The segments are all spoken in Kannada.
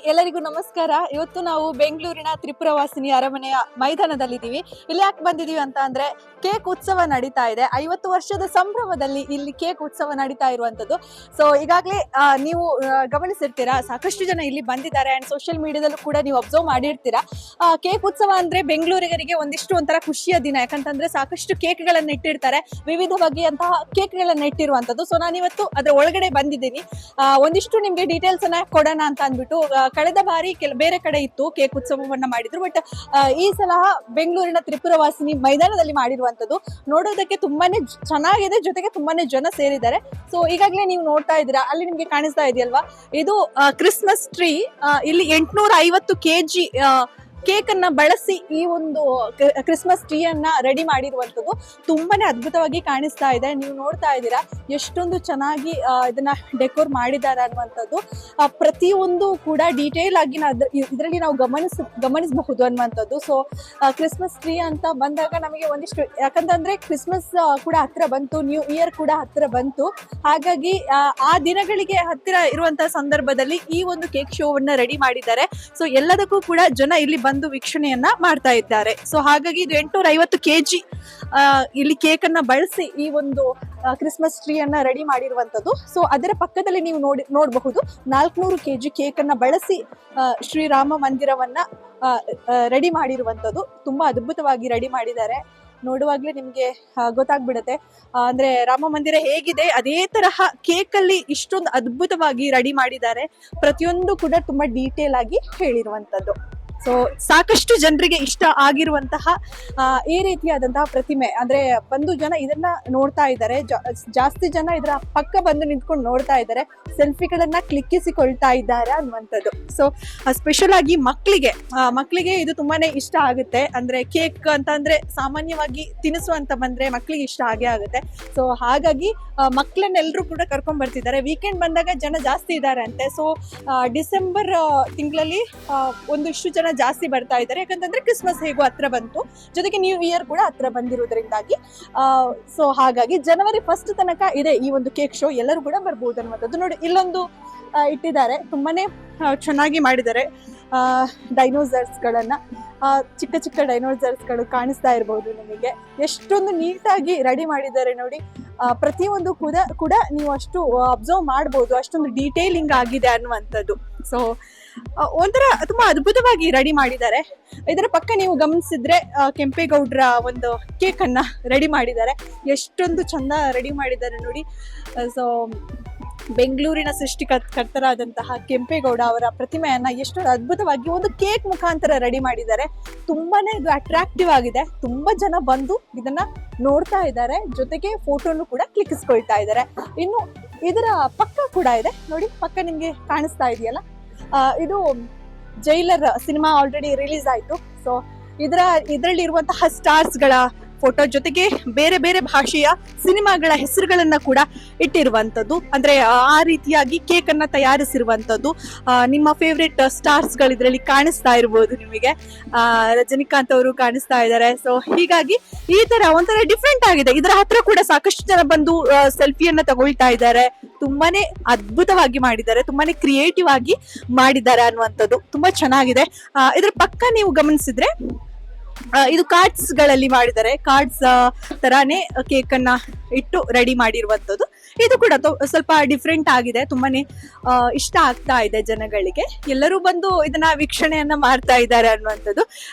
ಎಲ್ಲರಿಗೂ ನಮಸ್ಕಾರ. ಇವತ್ತು ನಾವು ಬೆಂಗಳೂರಿನ ತ್ರಿಪುರವಾಸಿನಿ ಅರಮನೆಯ ಮೈದಾನದಲ್ಲಿದ್ದೀವಿ. ಇಲ್ಲಿ ಯಾಕೆ ಬಂದಿದೀವಿ ಅಂತ ಅಂದ್ರೆ ಕೇಕ್ ಉತ್ಸವ ನಡೀತಾ ಇದೆ. 50 ವರ್ಷದ ಸಂಭ್ರಮದಲ್ಲಿ ಇಲ್ಲಿ ಕೇಕ್ ಉತ್ಸವ ನಡೀತಾ ಇರುವಂತದ್ದು. ಸೊ ಈಗಾಗಲೇ ನೀವು ಗಮನಿಸಿರ್ತೀರಾ, ಸಾಕಷ್ಟು ಜನ ಇಲ್ಲಿ ಬಂದಿದ್ದಾರೆ ಅಂಡ್ ಸೋಷಿಯಲ್ ಮೀಡಿಯಾದಲ್ಲೂ ಕೂಡ ನೀವು ಅಬ್ಸರ್ವ್ ಮಾಡಿರ್ತೀರಾ. ಕೇಕ್ ಉತ್ಸವ ಅಂದ್ರೆ ಬೆಂಗಳೂರಿಗರಿಗೆ ಒಂದಿಷ್ಟು ಒಂಥರ ಖುಷಿಯ ದಿನ. ಯಾಕಂತಂದ್ರೆ ಸಾಕಷ್ಟು ಕೇಕ್ ಗಳನ್ನ ಇಟ್ಟಿರ್ತಾರೆ, ವಿವಿಧ ಬಗೆಯಂತಹ ಕೇಕ್ ಗಳನ್ನ ಇಟ್ಟಿರುವಂತದ್ದು. ಸೊ ನಾನಿವತ್ತು ಅದ್ರ ಒಳಗಡೆ ಬಂದಿದ್ದೀನಿ. ಒಂದಿಷ್ಟು ನಿಮ್ಗೆ ಡೀಟೇಲ್ಸ್ ಅನ್ನ ಕೊಡೋಣ ಅಂತ ಅಂದ್ಬಿಟ್ಟು. ಕಳೆದ ಬಾರಿ ಬೇರೆ ಕಡೆ ಇತ್ತು ಕೇಕ್ ಉತ್ಸವವನ್ನ ಮಾಡಿದ್ರು, ಬಟ್ ಈ ಸಲ ಬೆಂಗಳೂರಿನ ತ್ರಿಪುರವಾಸಿನಿ ಮೈದಾನದಲ್ಲಿ ಮಾಡಿರುವಂತದ್ದು. ನೋಡೋದಕ್ಕೆ ತುಂಬಾನೇ ಚೆನ್ನಾಗಿದೆ, ಜೊತೆಗೆ ತುಂಬಾನೇ ಜನ ಸೇರಿದ್ದಾರೆ. ಸೊ ಈಗಾಗಲೇ ನೀವು ನೋಡ್ತಾ ಇದ್ದೀರಾ, ಅಲ್ಲಿ ನಿಮ್ಗೆ ಕಾಣಿಸ್ತಾ ಇದೆಯಲ್ವಾ, ಇದು ಕ್ರಿಸ್ಮಸ್ ಟ್ರೀ. ಇಲ್ಲಿ 850 kg ಕೇಕ್ ಅನ್ನ ಬಳಸಿ ಈ ಒಂದು ಕ್ರಿಸ್ಮಸ್ ಟ್ರೀ ಅನ್ನ ರೆಡಿ ಮಾಡಿರುವಂತದ್ದು. ತುಂಬಾನೇ ಅದ್ಭುತವಾಗಿ ಕಾಣಿಸ್ತಾ ಇದೆ. ನೀವು ನೋಡ್ತಾ ಇದ್ದೀರಾ ಎಷ್ಟೊಂದು ಚೆನ್ನಾಗಿ ಇದನ್ನ ಡೆಕೋರ್ ಮಾಡಿದ್ದಾರೆ ಅನ್ನುವಂಥದ್ದು. ಪ್ರತಿಯೊಂದು ಕೂಡ ಡೀಟೇಲ್ ಆಗಿ ಇದರಲ್ಲಿ ನಾವು ಗಮನಿಸಬಹುದು ಅನ್ನುವಂಥದ್ದು. ಸೊ ಕ್ರಿಸ್ಮಸ್ ಟ್ರೀ ಅಂತ ಬಂದಾಗ ನಮಗೆ ಒಂದಿಷ್ಟು, ಯಾಕಂತಂದ್ರೆ ಕ್ರಿಸ್ಮಸ್ ಕೂಡ ಹತ್ತಿರ ಬಂತು, ನ್ಯೂ ಇಯರ್ ಕೂಡ ಹತ್ತಿರ ಬಂತು. ಹಾಗಾಗಿ ಆ ದಿನಗಳಿಗೆ ಹತ್ತಿರ ಇರುವಂತಹ ಸಂದರ್ಭದಲ್ಲಿ ಈ ಒಂದು ಕೇಕ್ ಶೋವನ್ನ ರೆಡಿ ಮಾಡಿದ್ದಾರೆ. ಸೊ ಎಲ್ಲದಕ್ಕೂ ಕೂಡ ಜನ ಇಲ್ಲಿ ಬಂದು ವೀಕ್ಷಣೆಯನ್ನ ಮಾಡ್ತಾ ಇದ್ದಾರೆ. ಸೊ ಹಾಗಾಗಿ ಇದು 850 kg ಇಲ್ಲಿ ಕೇಕ್ ಅನ್ನ ಬಳಸಿ ಈ ಒಂದು ಕ್ರಿಸ್ಮಸ್ ಟ್ರೀ ಅನ್ನ ರೆಡಿ ಮಾಡಿರುವಂತದ್ದು. ಸೊ ಅದರ ಪಕ್ಕದಲ್ಲಿ ನೀವು ನೋಡಬಹುದು 400 kg ಕೇಕ್ ಅನ್ನ ಬಳಸಿ ಶ್ರೀರಾಮ ಮಂದಿರವನ್ನ ರೆಡಿ ಮಾಡಿರುವಂತದ್ದು. ತುಂಬಾ ಅದ್ಭುತವಾಗಿ ರೆಡಿ ಮಾಡಿದ್ದಾರೆ. ನೋಡುವಾಗ್ಲೇ ನಿಮ್ಗೆ ಗೊತ್ತಾಗ್ಬಿಡತ್ತೆ ಅಂದ್ರೆ ರಾಮ ಮಂದಿರ ಹೇಗಿದೆ ಅದೇ ತರಹ ಕೇಕ್ ಅಲ್ಲಿ ಇಷ್ಟೊಂದು ಅದ್ಭುತವಾಗಿ ರೆಡಿ ಮಾಡಿದ್ದಾರೆ. ಪ್ರತಿಯೊಂದು ಕೂಡ ತುಂಬಾ ಡೀಟೇಲ್ ಆಗಿ ಹೇಳಿರುವಂತದ್ದು. ಸೊ ಸಾಕಷ್ಟು ಜನರಿಗೆ ಇಷ್ಟ ಆಗಿರುವಂತಹ ಈ ರೀತಿಯಾದಂತಹ ಪ್ರತಿಮೆ ಅಂದ್ರೆ ಬಂದು ಜನ ಇದನ್ನ ನೋಡ್ತಾ ಇದ್ದಾರೆ. ಜಾಸ್ತಿ ಜನ ಇದರ ಪಕ್ಕ ಬಂದು ನಿಂತ್ಕೊಂಡು ನೋಡ್ತಾ ಇದ್ದಾರೆ, ಸೆಲ್ಫಿಗಳನ್ನ ಕ್ಲಿಕ್ಕಿಸಿಕೊಳ್ತಾ ಇದ್ದಾರೆ ಅನ್ನುವಂಥದ್ದು. ಸೊ ಸ್ಪೆಷಲ್ ಆಗಿ ಮಕ್ಕಳಿಗೆ ಇದು ತುಂಬಾನೇ ಇಷ್ಟ ಆಗುತ್ತೆ. ಅಂದ್ರೆ ಕೇಕ್ ಅಂತ ಅಂದ್ರೆ ಸಾಮಾನ್ಯವಾಗಿ ತಿನಿಸು ಅಂತ ಬಂದ್ರೆ ಮಕ್ಕಳಿಗೆ ಇಷ್ಟ ಆಗೇ ಆಗುತ್ತೆ. ಸೊ ಹಾಗಾಗಿ ಮಕ್ಕಳನ್ನೆಲ್ಲರೂ ಕೂಡ ಕರ್ಕೊಂಡ್ ಬರ್ತಿದ್ದಾರೆ. ವೀಕೆಂಡ್ ಬಂದಾಗ ಜನ ಜಾಸ್ತಿ ಇದ್ದಾರೆ ಅಂತೆ. ಸೊ ಡಿಸೆಂಬರ್ ತಿಂಗಳಲ್ಲಿ ಒಂದಿಷ್ಟು ಜನ ಜಾಸ್ತಿ ಬರ್ತಾ ಇದ್ದಾರೆ. ಯಾಕಂತಂದ್ರೆ ಕ್ರಿಸ್ಮಸ್ ಹೇಗೂ ಹತ್ರ ಬಂತು, ಜೊತೆಗೆ ನ್ಯೂ ಇಯರ್ ಕೂಡ ಹತ್ರ ಬಂದಿರೋದ್ರಿಂದಾಗಿ. ಸೊ ಹಾಗಾಗಿ ಜನವರಿ 1 ತನಕ ಇದೆ ಈ ಒಂದು ಕೇಕ್ ಶೋ. ಎಲ್ಲರೂ ಕೂಡ ಬರ್ಬೋದು ಅನ್ನುವಂಥದ್ದು. ನೋಡಿ ಇಲ್ಲೊಂದು ಇಟ್ಟಿದ್ದಾರೆ, ತುಂಬಾನೇ ಚೆನ್ನಾಗಿ ಮಾಡಿದ್ದಾರೆ. ಡೈನೋಸರ್ಸ್ ಗಳನ್ನ, ಚಿಕ್ಕ ಚಿಕ್ಕ ಡೈನೋಸರ್ಸ್ ಗಳು ಕಾಣಿಸ್ತಾ ಇರಬಹುದು ನಿಮಗೆ. ಎಷ್ಟೊಂದು ನೀಟಾಗಿ ರೆಡಿ ಮಾಡಿದ್ದಾರೆ ನೋಡಿ. ಪ್ರತಿಯೊಂದು ಕೂಡ ನೀವು ಅಷ್ಟು ಅಬ್ಸರ್ವ್ ಮಾಡಬಹುದು, ಅಷ್ಟೊಂದು ಡೀಟೇಲಿಂಗ್ ಆಗಿದೆ ಅನ್ನುವಂಥದ್ದು. ಸೊ ಒಂಥರ ತುಂಬಾ ಅದ್ಭುತವಾಗಿ ರೆಡಿ ಮಾಡಿದ್ದಾರೆ. ಇದರ ಪಕ್ಕ ನೀವು ಗಮನಿಸಿದ್ರೆ ಕೆಂಪೇಗೌಡರ ಒಂದು ಕೇಕ್ ಅನ್ನ ರೆಡಿ ಮಾಡಿದ್ದಾರೆ. ಎಷ್ಟೊಂದು ಚಂದ ರೆಡಿ ಮಾಡಿದ್ದಾರೆ ನೋಡಿ. ಸೊ ಬೆಂಗಳೂರಿನ ಸೃಷ್ಟಿಕರ್ತರಾದಂತಹ ಕೆಂಪೇಗೌಡ ಅವರ ಪ್ರತಿಮೆಯನ್ನ ಎಷ್ಟೊಂದು ಅದ್ಭುತವಾಗಿ ಒಂದು ಕೇಕ್ ಮುಖಾಂತರ ರೆಡಿ ಮಾಡಿದ್ದಾರೆ. ತುಂಬಾನೇ ಇದು ಅಟ್ರಾಕ್ಟಿವ್ ಆಗಿದೆ. ತುಂಬಾ ಜನ ಬಂದು ಇದನ್ನ ನೋಡ್ತಾ ಇದ್ದಾರೆ, ಜೊತೆಗೆ ಫೋಟೋನು ಕೂಡ ಕ್ಲಿಕ್ಕಿಸ್ಕೊಳ್ತಾ ಇದ್ದಾರೆ. ಇನ್ನು ಇದರ ಪಕ್ಕ ಕೂಡ ಇದೆ ನೋಡಿ, ಪಕ್ಕ ನಿಮ್ಗೆ ಕಾಣಿಸ್ತಾ ಇದೆಯಲ್ಲ, ಇದು ಜೈಲರ್ ಸಿನಿಮಾ ಆಲ್ರೆಡಿ ರಿಲೀಸ್ ಆಯ್ತು. ಸೊ ಇದರಲ್ಲಿ ಇರುವಂತಹ ಸ್ಟಾರ್ಸ್ ಗಳ ಫೋಟೋ, ಜೊತೆಗೆ ಬೇರೆ ಬೇರೆ ಭಾಷೆಯ ಸಿನಿಮಾಗಳ ಹೆಸರುಗಳನ್ನ ಕೂಡ ಇಟ್ಟಿರುವಂತದ್ದು. ಅಂದ್ರೆ ಆ ರೀತಿಯಾಗಿ ಕೇಕ್ ಅನ್ನ ತಯಾರಿಸಿರುವಂತದ್ದು. ನಿಮ್ಮ ಫೇವ್ರೆಟ್ ಸ್ಟಾರ್ಸ್ ಗಳು ಇದರಲ್ಲಿ ಕಾಣಿಸ್ತಾ ಇರಬಹುದು ನಿಮಗೆ. ರಜನಿಕಾಂತ್ ಅವರು ಕಾಣಿಸ್ತಾ ಇದ್ದಾರೆ. ಸೊ ಹೀಗಾಗಿ ಈ ತರ ಒಂಥರ ಡಿಫ್ರೆಂಟ್ ಆಗಿದೆ. ಇದರ ಹತ್ರ ಕೂಡ ಸಾಕಷ್ಟು ಜನ ಬಂದು ಸೆಲ್ಫಿಯನ್ನ ತಗೊಳ್ತಾ ಇದ್ದಾರೆ. ತುಂಬಾನೇ ಅದ್ಭುತವಾಗಿ ಮಾಡಿದ್ದಾರೆ, ತುಂಬಾನೇ ಕ್ರಿಯೇಟಿವ್ ಆಗಿ ಮಾಡಿದ್ದಾರೆ ಅನ್ನುವಂಥದ್ದು. ತುಂಬಾ ಚೆನ್ನಾಗಿದೆ. ಇದ್ರ ಪಕ್ಕ ನೀವು ಗಮನಿಸಿದ್ರೆ ಇದು ಕಾರ್ಡ್ಸ್ ಗಳಲ್ಲಿ ಮಾಡಿದ್ದಾರೆ. ಕಾರ್ಡ್ಸ್ ತರಾನೇ ಕೇಕ್ ಅನ್ನ ಇಟ್ಟು ರೆಡಿ ಮಾಡಿರುವಂತದ್ದು. ಇದು ಕೂಡ ಸ್ವಲ್ಪ ಡಿಫ್ರೆಂಟ್ ಆಗಿದೆ, ತುಂಬಾನೇ ಇಷ್ಟ ಆಗ್ತಾ ಇದೆ ಜನಗಳಿಗೆ. ಎಲ್ಲರೂ ಬಂದು ಇದನ್ನ ವೀಕ್ಷಣೆಯನ್ನ ಮಾಡ್ತಾ ಇದ್ದಾರೆ ಅನ್ನುವಂಥದ್ದು.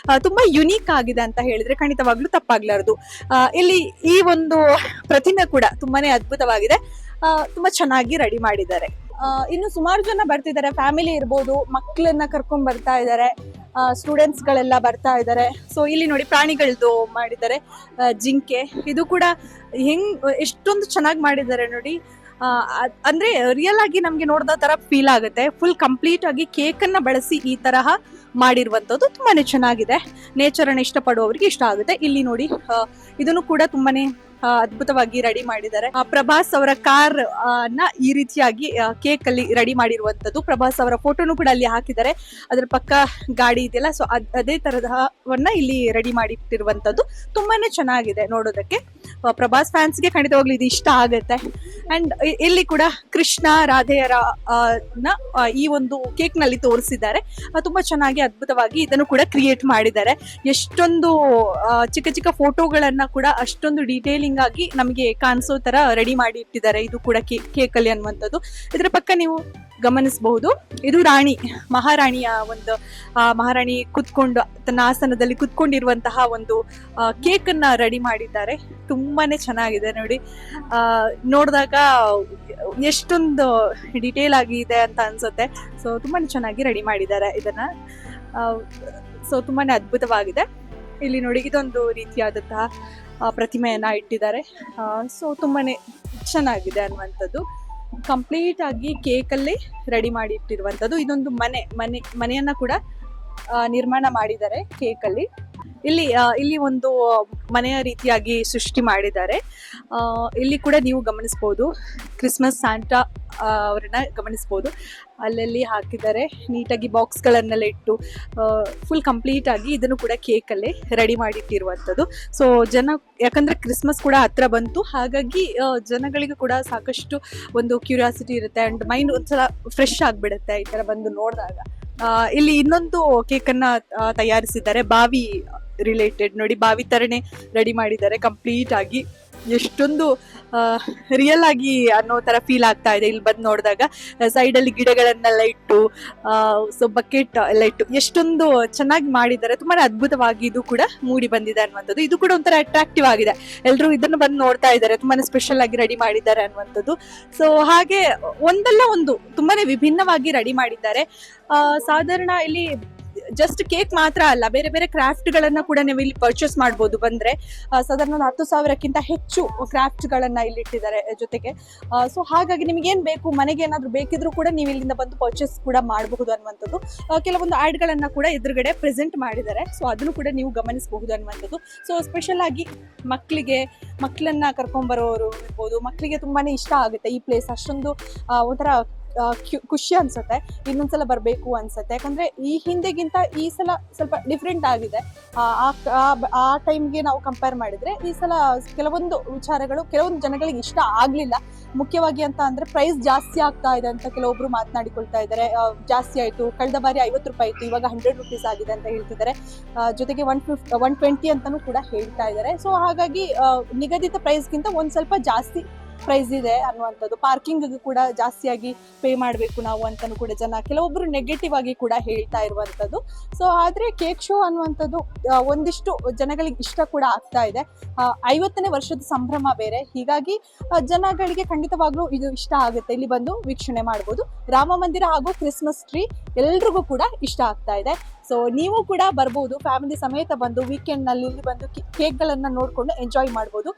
ತುಂಬಾ ಯುನೀಕ್ ಆಗಿದೆ ಅಂತ ಹೇಳಿದ್ರೆ ಖಂಡಿತವಾಗ್ಲೂ ತಪ್ಪಾಗ್ಲಾರದು. ಇಲ್ಲಿ ಈ ಒಂದು ಪ್ರತಿಮೆ ಕೂಡ ತುಂಬಾನೇ ಅದ್ಭುತವಾಗಿದೆ. ತುಂಬಾ ಚೆನ್ನಾಗಿ ರೆಡಿ ಮಾಡಿದ್ದಾರೆ. ಇನ್ನು ಸುಮಾರು ಜನ ಬರ್ತಿದ್ದಾರೆ, ಫ್ಯಾಮಿಲಿ ಇರ್ಬೋದು, ಮಕ್ಕಳನ್ನ ಕರ್ಕೊಂಡ್ ಬರ್ತಾ ಇದ್ದಾರೆ, ಸ್ಟೂಡೆಂಟ್ಸ್ ಗಳೆಲ್ಲ ಬರ್ತಾ ಇದ್ದಾರೆ. ಸೊ ಇಲ್ಲಿ ನೋಡಿ ಪ್ರಾಣಿಗಳದ್ದು ಮಾಡಿದ್ದಾರೆ, ಜಿಂಕೆ. ಇದು ಕೂಡ ಎಷ್ಟೊಂದು ಚೆನ್ನಾಗಿ ಮಾಡಿದ್ದಾರೆ ನೋಡಿ. ಅಂದ್ರೆ ರಿಯಲ್ ಆಗಿ ನಮ್ಗೆ ನೋಡಿದ ತರ ಫೀಲ್ ಆಗುತ್ತೆ. ಫುಲ್ ಕಂಪ್ಲೀಟ್ ಆಗಿ ಕೇಕ್ ಅನ್ನ ಬಳಸಿ ಈ ತರಹ ಮಾಡಿರುವಂತದ್ದು ತುಂಬಾನೇ ಚೆನ್ನಾಗಿದೆ. ನೇಚರ್ ಅನ್ನ ಇಷ್ಟಪಡುವವರಿಗೆ ಇಷ್ಟ ಆಗುತ್ತೆ. ಇಲ್ಲಿ ನೋಡಿ ಇದನ್ನು ಕೂಡ ತುಂಬಾನೇ ಅದ್ಭುತವಾಗಿ ರೆಡಿ ಮಾಡಿದ್ದಾರೆ. ಪ್ರಭಾಸ್ ಅವರ ಕಾರ್ ನ ಈ ರೀತಿಯಾಗಿ ಕೇಕ್ ಅಲ್ಲಿ ರೆಡಿ ಮಾಡಿರುವಂತದ್ದು. ಪ್ರಭಾಸ್ ಅವರ ಫೋಟೋನು ಕೂಡ ಅಲ್ಲಿ ಹಾಕಿದ್ದಾರೆ. ಅದ್ರ ಪಕ್ಕ ಗಾಡಿ ಇದೆಯಲ್ಲ, ಸೊ ಅದೇ ತರಹವನ್ನ ಇಲ್ಲಿ ರೆಡಿ ಮಾಡಿಟ್ಟಿರುವಂತದ್ದು. ತುಂಬಾನೇ ಚೆನ್ನಾಗಿದೆ ನೋಡೋದಕ್ಕೆ. ಪ್ರಭಾಸ್ ಫ್ಯಾನ್ಸ್ಗೆ ಖಂಡಿತವಾಗ್ಲೂ ಇದು ಇಷ್ಟ ಆಗುತ್ತೆ. ಅಂಡ್ ಇಲ್ಲಿ ಕೂಡ ಕೃಷ್ಣ ರಾಧೆಯರ ಈ ಒಂದು ಕೇಕ್ ನಲ್ಲಿ ತೋರಿಸಿದ್ದಾರೆ. ತುಂಬಾ ಚೆನ್ನಾಗಿ ಅದ್ಭುತವಾಗಿ ಇದನ್ನು ಕೂಡ ಕ್ರಿಯೇಟ್ ಮಾಡಿದ್ದಾರೆ. ಎಷ್ಟೊಂದು ಚಿಕ್ಕ ಚಿಕ್ಕ ಫೋಟೋಗಳನ್ನ ಕೂಡ ಅಷ್ಟೊಂದು ಡೀಟೇಲಿಂಗ್ ಆಗಿ ನಮಗೆ ಕಾಣಿಸೋ ತರ ರೆಡಿ ಮಾಡಿ ಇಟ್ಟಿದ್ದಾರೆ. ಇದು ಕೂಡ ಕೇಕ್ ಅಲ್ಲಿ ಅನ್ನುವಂಥದ್ದು. ಇದರ ಪಕ್ಕ ನೀವು ಗಮನಿಸಬಹುದು, ಇದು ಮಹಾರಾಣಿಯ ಒಂದು ಮಹಾರಾಣಿ ಕುತ್ಕೊಂಡು ತನ್ನ ಆಸನದಲ್ಲಿ ಕುತ್ಕೊಂಡಿರುವಂತಹ ಒಂದು ಕೇಕ್ ಅನ್ನ ರೆಡಿ ಮಾಡಿದ್ದಾರೆ. ತುಂಬಾನೇ ಚೆನ್ನಾಗಿದೆ ನೋಡಿ. ನೋಡಿದಾಗ ಎಷ್ಟೊಂದು ಡಿಟೇಲ್ ಆಗಿ ಇದೆ ಅಂತ ಅನ್ಸುತ್ತೆ. ಸೊ ತುಂಬಾನೇ ಚೆನ್ನಾಗಿ ರೆಡಿ ಮಾಡಿದ್ದಾರೆ ಇದನ್ನ. ಸೊ ತುಂಬಾನೇ ಅದ್ಭುತವಾಗಿದೆ. ಇಲ್ಲಿ ನೋಡಿ, ಇದೊಂದು ರೀತಿಯಾದಂತಹ ಪ್ರತಿಮೆಯನ್ನ ಇಟ್ಟಿದ್ದಾರೆ. ಸೊ ತುಂಬಾನೇ ಚೆನ್ನಾಗಿದೆ ಅನ್ನುವಂಥದ್ದು. ಕಂಪ್ಲೀಟ್ ಆಗಿ ಕೇಕ್ ಅಲ್ಲಿ ರೆಡಿ ಮಾಡಿ ಇಟ್ಟಿರುವಂತದ್ದು. ಇದೊಂದು ಮನೆಯನ್ನ ಕೂಡ ನಿರ್ಮಾಣ ಮಾಡಿದ್ದಾರೆ ಕೇಕ್ ಅಲ್ಲಿ. ಇಲ್ಲಿ ಒಂದು ಮನೆಯ ರೀತಿಯಾಗಿ ಸೃಷ್ಟಿ ಮಾಡಿದ್ದಾರೆ. ಇಲ್ಲಿ ಕೂಡ ನೀವು ಗಮನಿಸಬಹುದು, ಕ್ರಿಸ್ಮಸ್ ಸ್ಯಾಂಟಾ ಅವರನ್ನ ಗಮನಿಸಬಹುದು. ಅಲ್ಲಲ್ಲಿ ಹಾಕಿದ್ದಾರೆ ನೀಟಾಗಿ ಬಾಕ್ಸ್ ಗಳನ್ನೆಲ್ಲ ಇಟ್ಟು ಫುಲ್ ಕಂಪ್ಲೀಟ್ ಆಗಿ ಇದನ್ನು ಕೂಡ ಕೇಕ್ ಅಲ್ಲೇ ರೆಡಿ ಮಾಡಿಟ್ಟಿರುವಂಥದ್ದು. ಸೊ ಯಾಕಂದ್ರೆ ಕ್ರಿಸ್ಮಸ್ ಕೂಡ ಹತ್ರ ಬಂತು, ಹಾಗಾಗಿ ಜನಗಳಿಗೂ ಕೂಡ ಸಾಕಷ್ಟು ಒಂದು ಕ್ಯೂರಿಯಾಸಿಟಿ ಇರುತ್ತೆ ಅಂಡ್ ಮೈಂಡ್ ಒಂದ್ಸಲ ಫ್ರೆಶ್ ಆಗ್ಬಿಡುತ್ತೆ ಈ ತರ ಬಂದು ನೋಡಿದಾಗ. ಇಲ್ಲಿ ಇನ್ನೊಂದು ಕೇಕ್ ಅನ್ನ ತಯಾರಿಸಿದ್ದಾರೆ, ಬಾವಿ ರಿಲೇಟೆಡ್. ನೋಡಿ, ಬಾವಿ ತರನೇ ರೆಡಿ ಮಾಡಿದ್ದಾರೆ ಕಂಪ್ಲೀಟ್ ಆಗಿ. ಎಷ್ಟೊಂದು ರಿಯಲ್ ಆಗಿ ಅನ್ನೋ ತರ ಫೀಲ್ ಆಗ್ತಾ ಇದೆ ಇಲ್ಲಿ ಬಂದು ನೋಡಿದಾಗ. ಸೈಡ್ ಅಲ್ಲಿ ಗಿಡಗಳನ್ನೆಲ್ಲ ಇಟ್ಟು ಸೊ ಬಕೆಟ್ ಎಲ್ಲ ಇಟ್ಟು ಎಷ್ಟೊಂದು ಚೆನ್ನಾಗಿ ಮಾಡಿದ್ದಾರೆ. ತುಂಬಾನೇ ಅದ್ಭುತವಾಗಿ ಇದು ಕೂಡ ಮೂಡಿ ಬಂದಿದೆ ಅನ್ನುವಂಥದ್ದು. ಇದು ಕೂಡ ಒಂಥರ ಅಟ್ರಾಕ್ಟಿವ್ ಆಗಿದೆ. ಎಲ್ಲರೂ ಇದನ್ನು ಬಂದು ನೋಡ್ತಾ ಇದ್ದಾರೆ, ತುಂಬಾನೇ ಸ್ಪೆಷಲ್ ಆಗಿ ರೆಡಿ ಮಾಡಿದ್ದಾರೆ ಅನ್ನುವಂಥದ್ದು. ಸೊ ಹಾಗೆ ಒಂದಲ್ಲ ಒಂದು ತುಂಬಾನೇ ವಿಭಿನ್ನವಾಗಿ ರೆಡಿ ಮಾಡಿದ್ದಾರೆ. ಸಾಧಾರಣ ಇಲ್ಲಿ ಜಸ್ಟ್ ಕೇಕ್ ಮಾತ್ರ ಅಲ್ಲ, ಬೇರೆ ಬೇರೆ ಕ್ರಾಫ್ಟ್ ಗಳನ್ನ ಕೂಡ ನೀವು ಇಲ್ಲಿ ಪರ್ಚೇಸ್ ಮಾಡಬಹುದು. ಬಂದ್ರೆ ಸಾಧಾರಣ 10,000ಕ್ಕಿಂತ ಹೆಚ್ಚು ಕ್ರಾಫ್ಟ್ ಗಳನ್ನ ಇಲ್ಲಿ ಇಟ್ಟಿದ್ದಾರೆ ಜೊತೆಗೆ. ಸೊ ಹಾಗಾಗಿ ನಿಮ್ಗೆ ಏನ್ ಬೇಕು, ಮನೆಗೆ ಏನಾದ್ರು ಬೇಕಿದ್ರು ಕೂಡ ನೀವು ಇಲ್ಲಿಂದ ಬಂದು ಪರ್ಚೇಸ್ ಕೂಡ ಮಾಡಬಹುದು ಅನ್ನುವಂಥದ್ದು. ಕೆಲವೊಂದು ಆಡ್ ಗಳನ್ನ ಕೂಡ ಎದುರುಗಡೆ ಪ್ರೆಸೆಂಟ್ ಮಾಡಿದ್ದಾರೆ. ಸೊ ಅದನ್ನು ಕೂಡ ನೀವು ಗಮನಿಸಬಹುದು ಅನ್ನುವಂಥದ್ದು. ಸೊ ಸ್ಪೆಷಲ್ ಆಗಿ ಮಕ್ಕಳನ್ನ ಕರ್ಕೊಂಡ್ ಬರೋರು ಇರ್ಬೋದು, ಮಕ್ಕಳಿಗೆ ತುಂಬಾನೇ ಇಷ್ಟ ಆಗುತ್ತೆ ಈ ಪ್ಲೇಸ್. ಅಷ್ಟೊಂದು ಒಂಥರ ಖುಷಿ ಅನ್ಸುತ್ತೆ, ಇನ್ನೊಂದ್ಸಲ ಬರಬೇಕು ಅನ್ಸುತ್ತೆ. ಯಾಕಂದ್ರೆ ಈ ಹಿಂದೆಗಿಂತ ಈ ಸಲ ಸ್ವಲ್ಪ ಡಿಫ್ರೆಂಟ್ ಆಗಿದೆ. ಆ ಟೈಮ್ಗೆ ನಾವು ಕಂಪೇರ್ ಮಾಡಿದ್ರೆ ಈ ಸಲ ಕೆಲವೊಂದು ವಿಚಾರಗಳು ಕೆಲವೊಂದು ಜನಗಳಿಗೆ ಇಷ್ಟ ಆಗ್ಲಿಲ್ಲ. ಮುಖ್ಯವಾಗಿ ಅಂತ ಅಂದ್ರೆ ಪ್ರೈಸ್ ಜಾಸ್ತಿ ಆಗ್ತಾ ಇದೆ ಅಂತ ಕೆಲವೊಬ್ರು ಮಾತನಾಡಿಕೊಳ್ತಾ ಇದ್ದಾರೆ. ಜಾಸ್ತಿ ಆಯ್ತು, ಕಳೆದ ಬಾರಿ 50 ರೂಪಾಯಿ ಇತ್ತು, ಇವಾಗ 100 ರೂಪೀಸ್ ಆಗಿದೆ ಅಂತ ಹೇಳ್ತಿದ್ದಾರೆ. ಜೊತೆಗೆ 120 ಅಂತಾನೂ ಕೂಡ ಹೇಳ್ತಾ ಇದ್ದಾರೆ. ಸೊ ಹಾಗಾಗಿ ನಿಗದಿತ ಪ್ರೈಸ್ಗಿಂತ ಒಂದ್ ಸ್ವಲ್ಪ ಜಾಸ್ತಿ ಪ್ರೈಸ್ ಇದೆ ಅನ್ನುವಂಥದ್ದು. ಪಾರ್ಕಿಂಗ್ ಕೂಡ ಜಾಸ್ತಿಯಾಗಿ ಪೇ ಮಾಡಬೇಕು ನಾವು ಅಂತಾನು ಕೂಡ ಕೆಲವೊಬ್ರು ನೆಗೆಟಿವ್ ಆಗಿ ಕೂಡ ಹೇಳ್ತಾ ಇರುವಂಥದ್ದು. ಸೊ ಆದ್ರೆ ಕೇಕ್ ಶೋ ಅನ್ನುವಂಥದ್ದು ಒಂದಿಷ್ಟು ಜನಗಳಿಗೆ ಇಷ್ಟ ಕೂಡ ಆಗ್ತಾ ಇದೆ. 50ನೇ ವರ್ಷದ ಸಂಭ್ರಮ ಬೇರೆ, ಹೀಗಾಗಿ ಜನಗಳಿಗೆ ಖಂಡಿತವಾಗ್ಲೂ ಇದು ಇಷ್ಟ ಆಗುತ್ತೆ. ಇಲ್ಲಿ ಬಂದು ವೀಕ್ಷಣೆ ಮಾಡ್ಬೋದು. ರಾಮ ಮಂದಿರ ಹಾಗೂ ಕ್ರಿಸ್ಮಸ್ ಟ್ರೀ ಎಲ್ರಿಗೂ ಕೂಡ ಇಷ್ಟ ಆಗ್ತಾ ಇದೆ. ಸೊ ನೀವು ಕೂಡ ಬರ್ಬೋದು, ಫ್ಯಾಮಿಲಿ ಸಮೇತ ಬಂದು ವೀಕೆಂಡ್ ನಲ್ಲಿ ಇಲ್ಲಿ ಬಂದು ಕೇಕ್ ಗಳನ್ನ ನೋಡ್ಕೊಂಡು ಎಂಜಾಯ್ ಮಾಡ್ಬೋದು.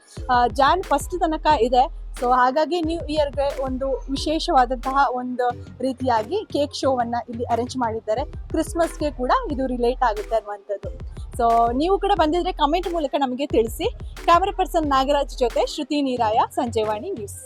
ಜಾನ್ 1 ತನಕ ಇದೆ. ಸೊ ಹಾಗಾಗಿ ನ್ಯೂ ಇಯರ್ಗೆ ಒಂದು ವಿಶೇಷವಾದಂತಹ ಒಂದು ರೀತಿಯಾಗಿ ಕೇಕ್ ಶೋವನ್ನ ಇಲ್ಲಿ ಅರೇಂಜ್ ಮಾಡಿದ್ದಾರೆ. ಕ್ರಿಸ್ಮಸ್ಗೆ ಕೂಡ ಇದು ರಿಲೇಟ್ ಆಗುತ್ತೆ ಅನ್ನುವಂಥದ್ದು. ಸೊ ನೀವು ಕೂಡ ಬಂದಿದ್ರೆ ಕಮೆಂಟ್ ಮೂಲಕ ನಮಗೆ ತಿಳಿಸಿ. ಕ್ಯಾಮರಾ ಪರ್ಸನ್ ನಾಗರಾಜ್ ಜೊತೆ ಶ್ರುತಿ ನೀರಾಯ, ಸಂಜಯವಾಣಿ ನ್ಯೂಸ್.